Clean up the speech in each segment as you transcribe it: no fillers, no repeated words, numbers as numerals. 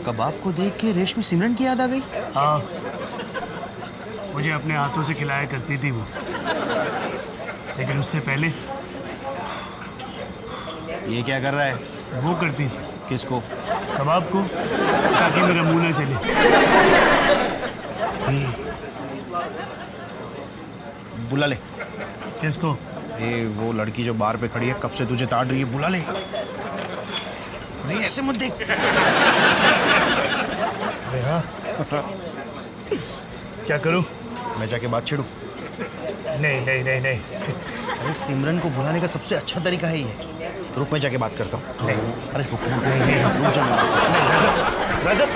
कबाब को देख के रेशमी सिमरन की याद आ गई। हाँ, मुझे अपने हाथों से खिलाया करती थी वो, लेकिन उससे पहले ये क्या कर रहा है? वो करती थी। किसको? कबाब को, ताकि मेरा मुंह ना चले। बुला ले। किसको? ये वो लड़की जो बार पे खड़ी है, कब से तुझे ताड़ रही है, बुला ले। नहीं ऐसे मत देख। अरे हाँ। क्या करूं? मैं जाके बात छेड़ू? नहीं नहीं नहीं नहीं। अरे सिमरन को बुलाने का सबसे अच्छा तरीका है ये। रुक, मैं जाके बात करता हूँ। नहीं। अरे रुक ना, रुक जा। रजत,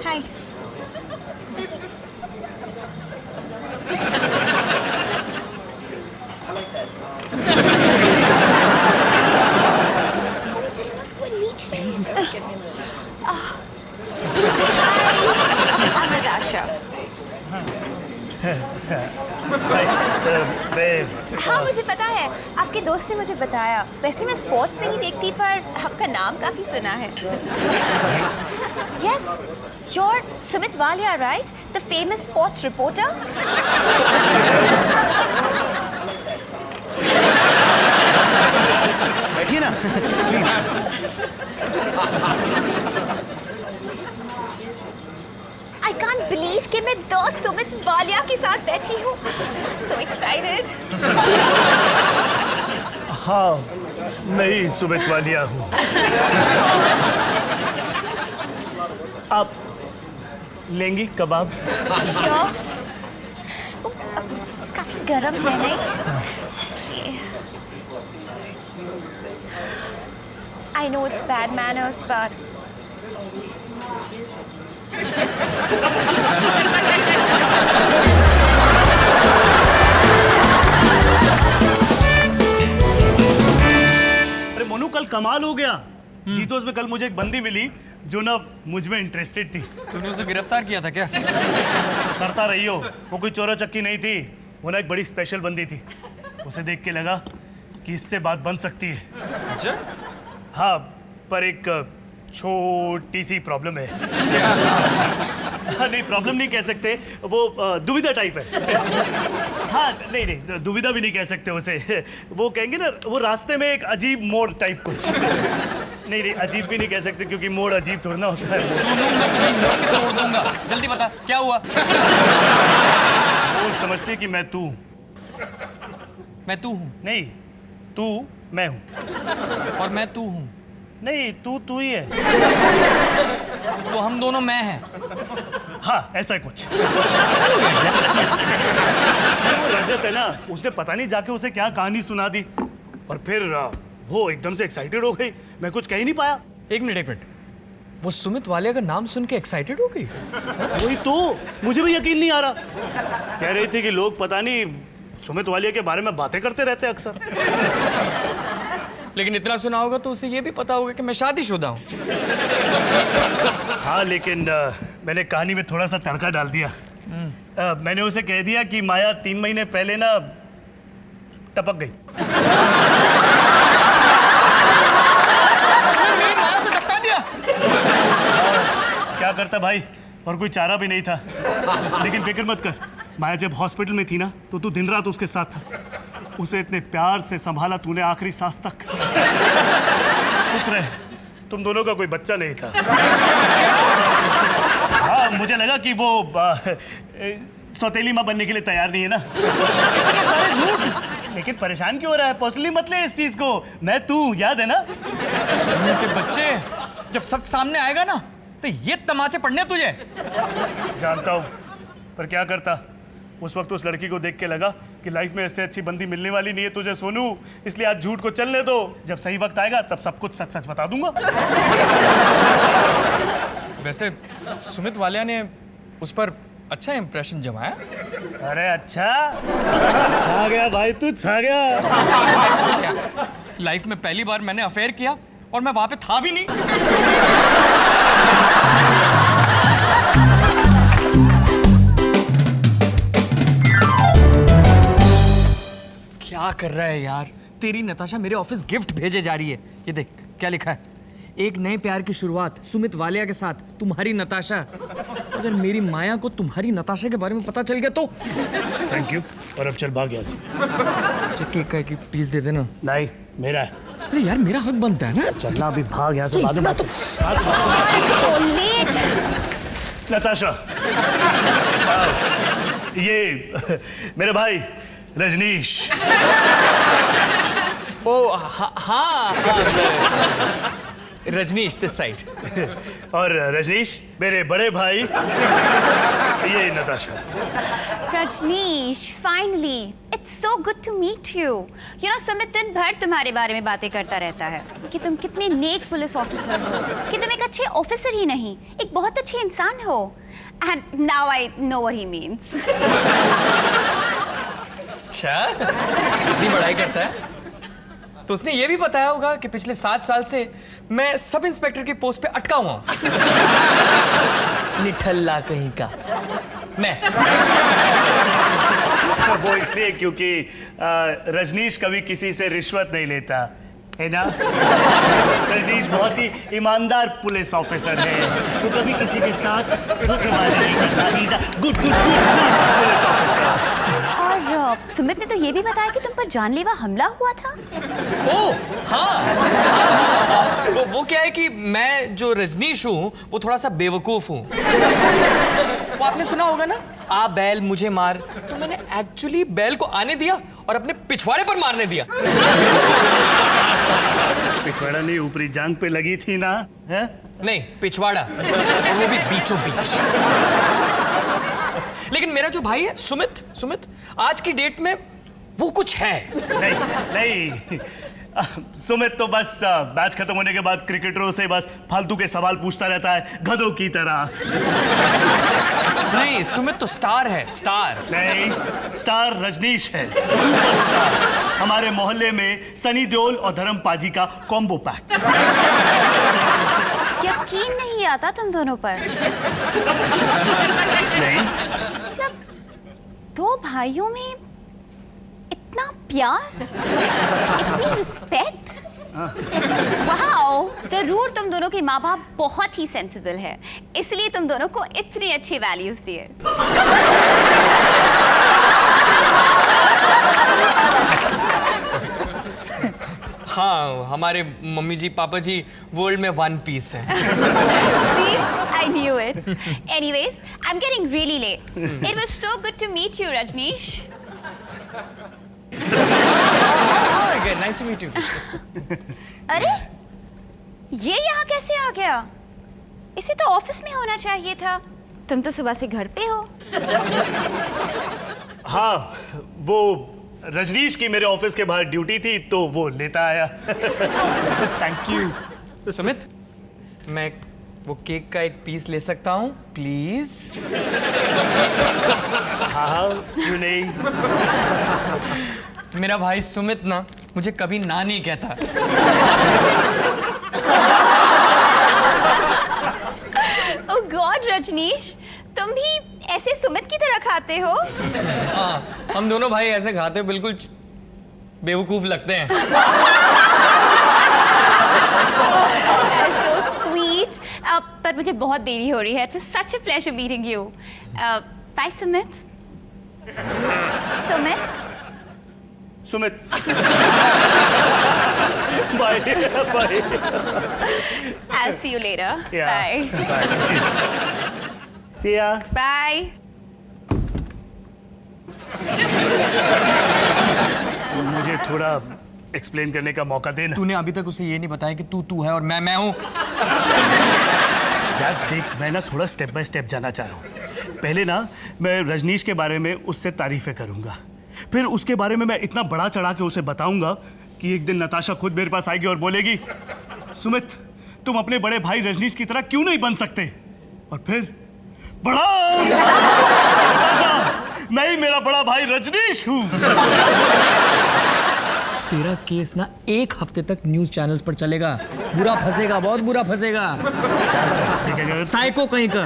हाय। I'm Natasha. हाँ मुझे पता है, आपके दोस्त ने मुझे बताया। वैसे मैं स्पोर्ट्स नहीं देखती, पर आपका नाम काफी सुना है। Yes, you're Sumit Walia, right? The famous sports reporter. बैठिए ना। I can't believe कि मैं दोस्त सुमित वालिया के साथ बैठी हूँ। I'm so excited. हाँ, मैं ही सुमित वालिया हूँ। आप लेंगी कबाब? Sure. काफी गरम है नहीं? Okay. I know it's bad manners, but अरे मोनू, कल कमाल हो गया। जीतोस में कल मुझे एक बंदी मिली जो ना मुझ में इंटरेस्टेड थी। तूने उसे गिरफ्तार किया था क्या? सरता रही हो, वो कोई चोरा चक्की नहीं थी, वो ना एक बड़ी स्पेशल बंदी थी। उसे देख के लगा कि इससे बात बन सकती है। अच्छा? हाँ, पर एक छोटी सी प्रॉब्लम है। नहीं, प्रॉब्लम नहीं कह सकते, वो दुविधा टाइप है। हाँ, नहीं नहीं, दुविधा भी नहीं कह सकते उसे। वो कहेंगे ना, वो रास्ते में एक अजीब मोड़ टाइप कुछ। नहीं नहीं, अजीब भी नहीं कह सकते, क्योंकि मोड़ अजीब थोड़ा ना होता है। सुनूं मैं तुझे मोड़ के तोड़ दूंगा। जल्दी बता, क्या हुआ? वो समझती है कि मैं तू। मैं तू हूँ। नहीं, तू मैं हूँ। और मैं तू हूँ। नहीं, तू ही है। तो हम दोनों मैं हैं। हाँ, ऐसा कुछ। वो रजत है ना, उसने पता नहीं जाके उसे क्या कहानी सुना दी, और फिर वो एकदम से एक्साइटेड हो गई। मैं कुछ कह ही नहीं पाया। एक मिनट। वो सुमित वालिया का नाम सुन के एक्साइटेड हो गई? वही तो, मुझे भी यकीन नहीं आ रहा। कह रही थी कि लोग पता नहीं सुमित वालिया के बारे में बातें करते रहते अक्सर। लेकिन इतना सुना होगा तो उसे ये भी पता होगा कि मैं शादीशुदा हूँ। हाँ, लेकिन मैंने कहानी में थोड़ा सा तड़का डाल दिया। मैंने उसे कह दिया कि माया 3 महीने पहले ना टपक गई। मेरी माया को टपका दिया? क्या करता भाई, और कोई चारा भी नहीं था। लेकिन फिक्र मत कर, माया जब हॉस्पिटल में थी ना, तो तू दिन रात उसके साथ था। उसे इतने प्यार से संभाला तूने आखिरी सांस तक। शुक्र है तुम दोनों का कोई बच्चा नहीं था। हाँ, मुझे लगा कि वो सौतेली माँ बनने के लिए तैयार नहीं है ना। सारे झूठ। लेकिन परेशान क्यों हो रहा है? पर्सनली मत ले इस चीज को। मैं तू, याद है ना? सोनू के बच्चे, जब सच सामने आएगा ना तो ये तमाचे पड़ने तुझे। जानता हूँ, पर क्या करता। उस वक्त उस लड़की को देख के लगा कि लाइफ में इससे अच्छी बंदी मिलने वाली नहीं है तुझे सोनू। इसलिए आज झूठ को चलने दो, जब सही वक्त आएगा तब सब कुछ सच सच बता दूंगा। वैसे सुमित वालिया ने उस पर अच्छा इंप्रेशन जमाया। अरे अच्छा, छा गया भाई, तू छा गया। लाइफ में पहली बार मैंने अफेयर किया और मैं वहां पे था भी नहीं। क्या कर रहा है यार? तेरी नताशा मेरे ऑफिस गिफ्ट भेजे जा रही है। ये देख, क्या लिखा है? एक नए प्यार की शुरुआत सुमित वालिया के साथ, तुम्हारी नताशा। अगर मेरी माया को तुम्हारी नताशा के बारे में पता चल गया तो? Thank you. और अब चल भाग यहाँ से। अच्छा, केक का एक पीस दे देना। नहीं, मेरा है। अरे यार, मेरा हक बनता है ना। चलना, अभी भाग यहाँ से। बाद में बात। तो लेट। नताशा, ये मेरे भाई रजनीश। ओ हाँ, रजनीश दिस साइड। और रजनीश मेरे बड़े भाई, ये Natasha. Rajneesh, finally it's so good to meet you. You know, Sumit दिन भर तुम्हारे बारे में बातें करता रहता है कि तुम कितने नेक पुलिस ऑफिसर हो, कि तुम एक अच्छे ऑफिसर ही नहीं, एक बहुत अच्छे इंसान हो। And now I know what he means. अच्छा, इतनी बड़ाई करता है तो उसने ये भी बताया होगा कि पिछले 7 साल से मैं सब इंस्पेक्टर की पोस्ट पे अटका हुआ हूं। निठल्ला कहीं का मैं। वो इसलिए क्योंकि रजनीश कभी किसी से रिश्वत नहीं लेता है ना। रजनीश बहुत ही ईमानदार पुलिस ऑफिसर है, वो कभी किसी के साथ धोखेबाजी नहीं करता। He is a good police officer. और सुमित ने तो ये भी बताया कि तुम पर जानलेवा हमला हुआ था। ओ हाँ, वो क्या है कि मैं जो रजनीश हूँ वो थोड़ा सा बेवकूफ हूँ। वो आपने सुना होगा ना, आ बैल मुझे मार, तो मैंने एक्चुअली बैल को आने दिया और अपने पिछवाड़े पर मारने दिया। पिछवाड़ा नहीं, ऊपरी जांग पे लगी थी ना, है? नहीं, पिछवाड़ा, और वो भी बीचों बीच। लेकिन मेरा जो भाई है सुमित आज की डेट में वो कुछ है। नहीं, सुमित तो बस मैच खत्म होने के बाद क्रिकेटरों से बस फालतू के सवाल पूछता रहता है, गधों की तरह। नहीं, सुमित तो स्टार है, स्टार। नहीं, स्टार रजनीश है, सुपरस्टार। हमारे मोहल्ले में सनी देओल और धर्म पाजी का कॉम्बो पैक। यकीन नहीं आता तुम दोनों पर। नहीं, मतलब दो भाइयों में इतना प्यार, इतनी रिस्पेक्ट। वाओ, जरूर तुम दोनों के माँ बाप बहुत ही सेंसिबल है, इसलिए तुम दोनों को इतनी अच्छी वैल्यूज दिए। हाँ, हमारे मम्मी जी पापा जी वर्ल्ड में वन पीस है। See, I knew it. Anyways, I'm getting really late. It was so good to meet you, Rajneesh. Nice to meet you. अरे, ये यहाँ कैसे आ गया? इसे तो ऑफिस में होना चाहिए था। तुम तो सुबह से घर पे हो। हाँ, वो रजनीश की मेरे ऑफिस के बाहर ड्यूटी थी तो वो लेता आया। Thank you. सुमित, मैं वो केक का एक पीस ले सकता हूँ प्लीज? हाँ, क्यों नहीं। मेरा भाई सुमित ना मुझे कभी ना नहीं कहता। ओह गॉड रजनीश, तुम भी ऐसे सुमित की तरह खाते हो? हाँ, हम दोनों भाई ऐसे खाते बिल्कुल बेवकूफ लगते हैं। So sweet. पर मुझे बहुत देरी हो रही है। It's such a pleasure meeting you. Bye Sumit. Sumit. Bye. Bye. I'll see you later. Yeah. Bye. Bye. See ya. Bye. मुझे थोड़ा एक्सप्लेन करने का मौका देना। तूने अभी तक उसे ये नहीं बताया कि तू है और मैं हूँ। यार देख, मैं ना थोड़ा स्टेप बाय स्टेप जाना चाह रहा हूँ। पहले ना मैं रजनीश के बारे में उससे तारीफें करूंगा, फिर उसके बारे में मैं इतना बड़ा चढ़ा के उसे बताऊंगा कि एक दिन नताशा खुद मेरे पास आएगी और बोलेगी, सुमित तुम अपने बड़े भाई रजनीश की तरह क्यों नहीं बन सकते? और फिर बड़ा नताशा, मैं ही मेरा बड़ा भाई रजनीश हूँ। तेरा केस ना 1 हफ्ते तक न्यूज चैनल्स पर चलेगा। बुरा फंसेगा, बहुत बुरा फंसेगा। साइको कहीं का।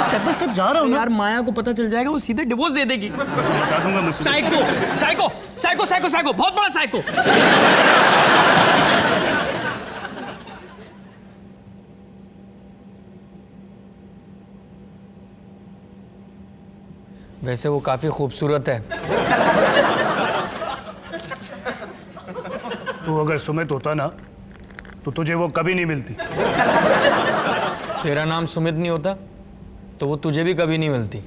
स्टेप बाय स्टेप जा रहा हूँ ना। यार माया को पता चल जाएगा, वो सीधे डिवोर्स दे देगी। बता दूंगा मैं। Psycho psycho psycho psycho psycho, बहुत बड़ा साइको। वैसे वो काफी खूबसूरत है। तू अगर सुमित होता ना तो तुझे वो कभी नहीं मिलती। तेरा नाम सुमित नहीं होता तो वो तुझे भी कभी नहीं मिलती।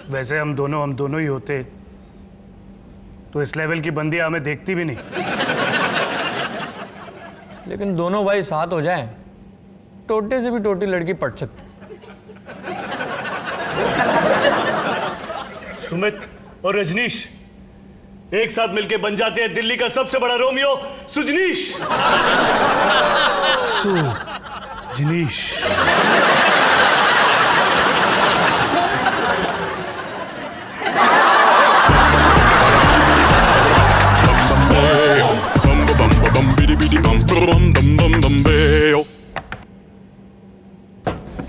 वैसे हम दोनों ही होते तो इस लेवल की बंदियां हमें देखती भी नहीं। लेकिन दोनों भाई साथ हो जाएं, टोटे से भी टोटी लड़की पट सकती। सुमित और रजनीश एक साथ मिलके बन जाते हैं दिल्ली का सबसे बड़ा Romeo Sujanish. Sujanish.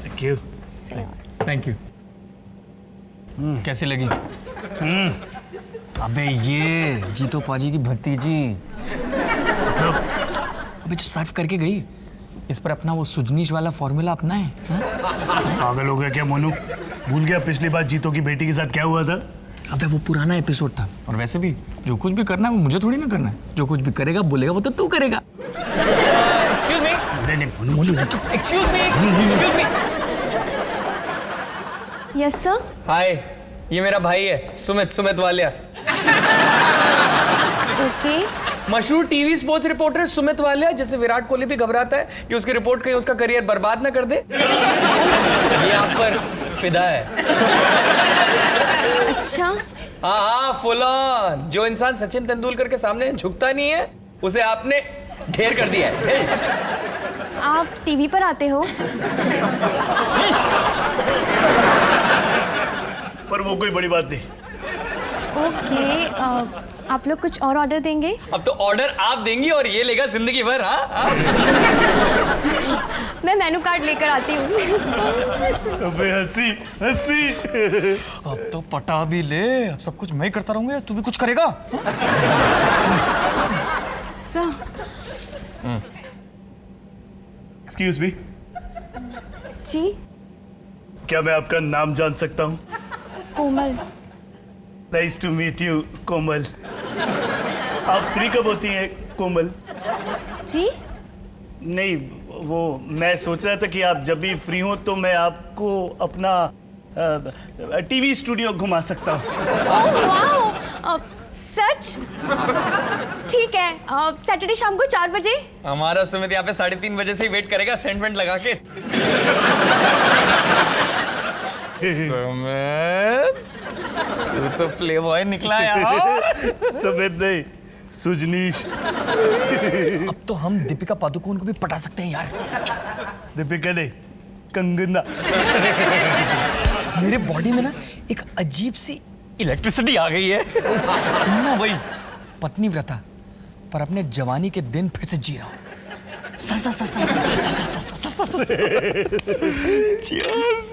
Thank you. Thank you. कैसी लगी? अबे ये जीतो पाजी की भतीजी, अबे जो सर्व करके गई, इस पर अपना वो सुजनीश वाला फॉर्मूला अपना है। पागल हो गया क्या मोनू? भूल गया पिछली बार जीतो की बेटी के साथ क्या हुआ था? अबे वो पुराना एपिसोड था। और वैसे भी जो कुछ भी करना है वो मुझे थोड़ी ना करना है। जो कुछ भी करेगा बोलेगा वो तो तू करेगा। Excuse me. नहीं Monu excuse me. Excuse me. Yes sir. Hi, ये मेरा भाई है सुमित वालिया। ओके। मशहूर TV sports reporter Sumit Walia, जैसे विराट कोहली भी घबराता है कि उसकी रिपोर्ट कहीं उसका करियर बर्बाद ना कर दे। ये आप पर फिदा है। अच्छा। हाँ, फुल ऑन। जो इंसान सचिन तेंदुलकर के सामने झुकता नहीं है उसे आपने ढेर कर दिया है। आप टीवी पर आते हो? पर वो कोई बड़ी बात नहीं। ओके, आप लोग कुछ और ऑर्डर देंगे? अब तो ऑर्डर आप देंगी और ये लेगा जिंदगी भर। हाँ मैं मेनू कार्ड लेकर आती हूँ। अबे हंसी। अब तो पटा भी ले। अब सब कुछ मैं करता रहूंगा, तू भी कुछ करेगा। सर। एक्सक्यूज मी, जी। क्या मैं आपका नाम जान सकता हूँ? कोमल। नाइस टू मीट यू कोमल। आप फ्री कब होती हैं कोमल? जी। नहीं, वो मैं सोच रहा था कि आप जब भी फ्री हो तो मैं आपको अपना टीवी स्टूडियो घुमा सकता हूँ। ओह वाओ, सच? ठीक है, सैटरडे शाम को 4 बजे। हमारा सुमित यहाँ पे 3:30 बजे से ही वेट करेगा सेंटमेंट लगा के। सुमित, तू तो प्लेबॉय निकला यार। सुमित नहीं, सुजनीश। अब तो हम दीपिका पादुकोण को भी पटा सकते हैं यार। दीपिका नहीं, कंगना। मेरे बॉडी में ना एक अजीब सी इलेक्ट्रिसिटी आ गई है। ना वही पत्नी व्रता, पर अपने जवानी के दिन फिर से जी रहा हूँ। Cheers.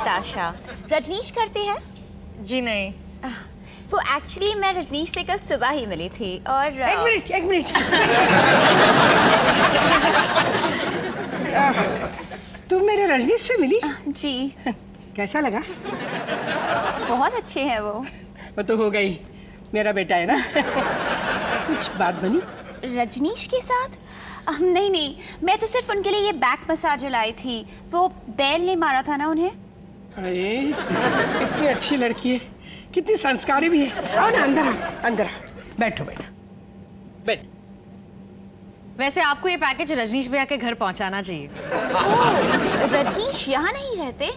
आशा। रजनीश करते हैं? जी नहीं। वो एक्चुअली मैं रजनीश से कल सुबह ही मिली थी और एक मिनट तुम मेरे रजनीश से मिली? जी। कैसा लगा? बहुत अच्छे हैं वो तो हो गई, मेरा बेटा है ना। कुछ बात बनी? रजनीश के साथ? नहीं, मैं तो सिर्फ उनके लिए ये बैक मसाज लाई थी। वो बैल ने मारा था ना उन्हें। अरे कितनी अच्छी लड़की है, कितनी संस्कारी भी है। आओ ना, अंदर आओ। बैठो। वैसे आपको ये पैकेज रजनीश भैया के घर पहुंचाना चाहिए। रजनीश यहाँ नहीं रहते।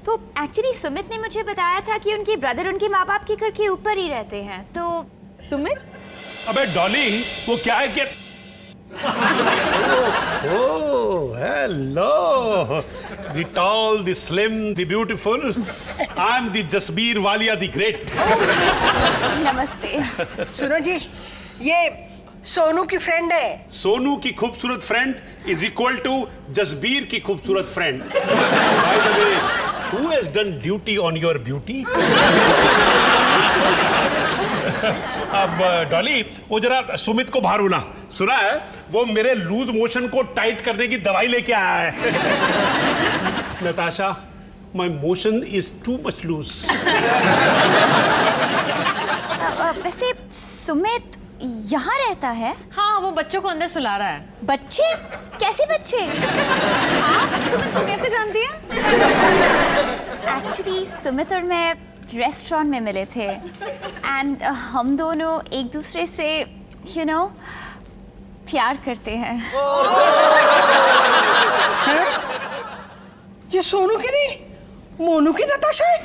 वो एक्चुअली सुमित ने मुझे बताया था कि उनके ब्रदर उनके माँ बाप के घर के ऊपर ही रहते हैं। तो सुमित? अबे डॉली, वो क्या है कि Oh, hello. The tall, the slim, the beautiful. I'm the Jasbir Walia, the great. नमस्ते। सुनो जी, ये सोनू की फ्रेंड है। सोनू की खूबसूरत friend is equal to Jasbir की खूबसूरत friend. By the way, who has done duty on your beauty? अब डॉली, वो जरा सुमित को बाहर होना, सुना है वो मेरे लूज मोशन को टाइट करने की दवाई लेके आया है। Natasha, my motion is too much loose. वैसे सुमित यहाँ रहता है? हाँ, वो बच्चों को अंदर सुला रहा है। बच्चे? कैसे बच्चे? आप सुमित को कैसे जानती हैं? एक्चुअली सुमित और मैं रेस्टोरेंट में मिले थे एंड हम दोनों एक दूसरे से यू नो प्यार करते हैं। ये सोनू की नहीं, मोनू की नताशा है।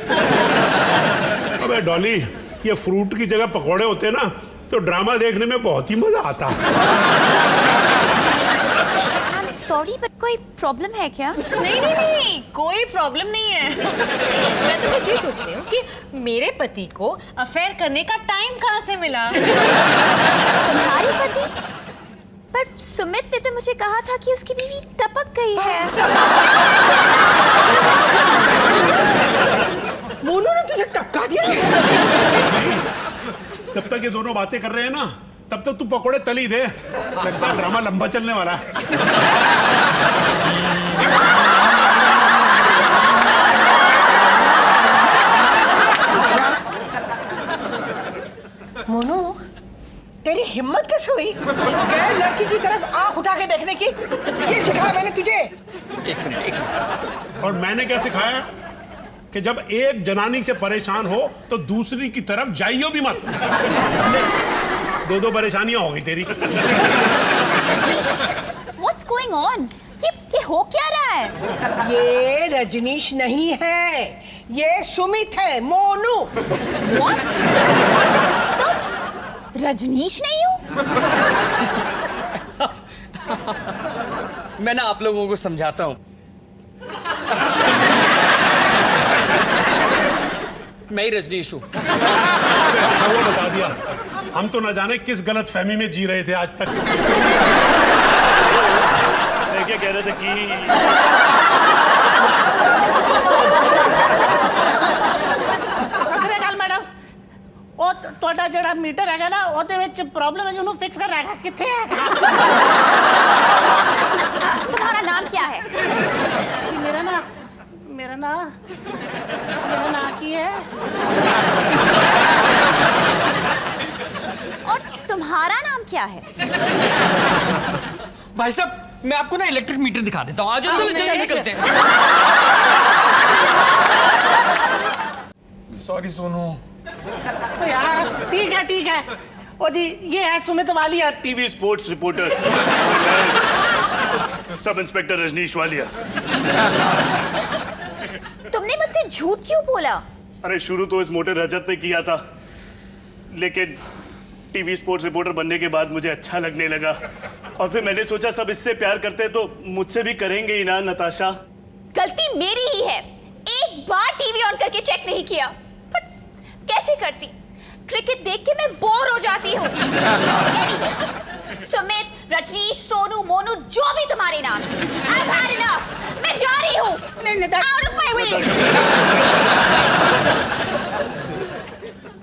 अबे डॉली, ये फ्रूट की जगह पकोड़े होते ना तो ड्रामा देखने में बहुत ही मजा आता। आई एम सॉरी बट कोई प्रॉब्लम है क्या? नहीं, कोई प्रॉब्लम नहीं है। मैं तो बस ये सोच रही हूँ कि मेरे पति को अफेयर करने का टाइम कहाँ से मिला? तुम्हारी पति? पर सुमित ने तो मुझे कहा था कि उसकी बीवी टपक गई है। मोनू ने तुझे टपका दिया? जब तक ये दोनों बातें कर रहे हैं ना, तब तक तू पकोड़े तली दे। लगता है ड्रामा लंबा चलने वाला है। मोनू, तेरी हिम्मत कैसे हुई गैर लड़की की तरफ आंख उठा के देखने की? ये सिखाया मैंने तुझे। और मैंने क्या सिखाया कि जब एक जनानी से परेशान हो तो दूसरी की तरफ जाइयो भी मत। दो परेशानियां हो गई तेरी। What's going on? ये हो क्या रहा है? ये रजनीश नहीं है, ये सुमित है, मोनू। What? तुम रजनीश नहीं हो? मैं ना आप लोगों को समझाता हूँ। मैं ही रजनीश हूँ। अच्छा वो बता दिया, हम तो न जाने किस गलत फहमी में जी रहे थे आज तक। मैं क्या कह रहा था कि ਸਤਿ ਸ਼੍ਰੀ ਅਕਾਲ ਮੈਡਮ। ਉਹ ਤੁਹਾਡਾ ਜਿਹੜਾ ਮੀਟਰ ਹੈਗਾ ਨਾ ਉਹਦੇ ਵਿੱਚ ਪ੍ਰੋਬਲਮ ਹੈ, ਉਹਨੂੰ ਫਿਕਸ ਕਰਨਾ ਹੈਗਾ। ਕਿੱਥੇ ਹੈ? तुम्हारा नाम क्या है? ਮੇਰਾ ਨਾਂ ਕੀ है? और तुम्हारा नाम क्या है? भाई साहब, मैं आपको ना इलेक्ट्रिक मीटर दिखा देता हूँ। आ जाओ, चलो चलो निकलते हैं। सॉरी सोनू। तो यार ठीक है। ओ जी, ये है Sumit Walia. TV sports reporter sub inspector Rajneesh Walia. तुमने मुझसे झूठ क्यों बोला? अरे शुरू तो इस मोटे रजत ने किया था, लेकिन टीवी स्पोर्ट्स रिपोर्टर बनने के बाद मुझे अच्छा लगने लगा और फिर मैंने सोचा सब इससे प्यार करते हैं तो मुझसे भी करेंगे ही ना नताशा। गलती मेरी ही है, एक बार टीवी ऑन करके चेक नहीं किया। पर कैसे करती? क्रिकेट देख के मैं बोर हो जाती हूँ। Anyway, सुमित, रजनीश, सोनू, मोनू, जो भी तुम्हारे नाम हैं, I've had enough. मैं जा रही हूँ। Out of my way.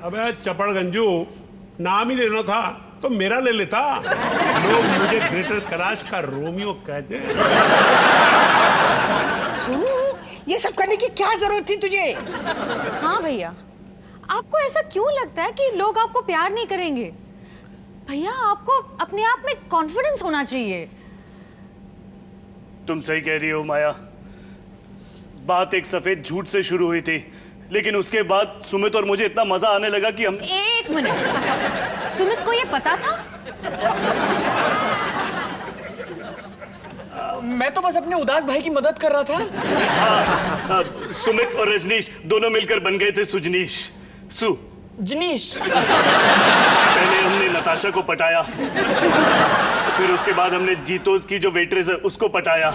अबे चपड़ गंजू, नाम ही लेना था तो मेरा ले लेता। लोग मुझे ग्रेटर कैलाश का रोमियो कहते हैं। सोनू, ये सब करने की क्या जरूरत थी तुझे? हाँ भैया, आपको ऐसा क्यों लगता है कि लोग आपको प्यार नहीं करेंगे? भैया, आपको अपने आप में कॉन्फिडेंस होना चाहिए। तुम सही कह रही हो माया। बात एक सफेद झूठ से शुरू हुई थी, लेकिन उसके बाद सुमित और मुझे इतना मजा आने लगा कि हम। एक मिनट, सुमित को ये पता था? मैं तो बस अपने उदास भाई की मदद कर रहा था। सुमित और रजनीश दोनों मिलकर बन गए थे सुजनीश। जनीश। पहले हमने नताशा को पटाया, फिर उसके बाद हमने जीतोस की जो वेट्रेस है उसको पटाया,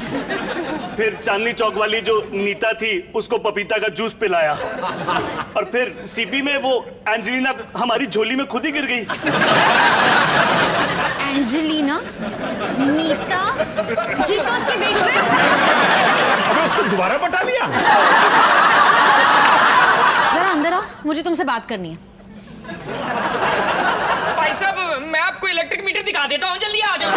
फिर चांदनी चौक वाली जो नीता थी उसको पपीता का जूस पिलाया, और फिर सीपी में वो एंजेलिना हमारी झोली में खुद ही गिर गई। एंजेलिना, नीता, जीतोस की वेट्रेस। अबे उसको दोबारा बता लिया। जरा अंदर आओ, मुझे तुमसे बात करनी है। भाई साहब मैं आपको इलेक्ट्रिक मीटर दिखा देता हूँ, जल्दी आ जाओ।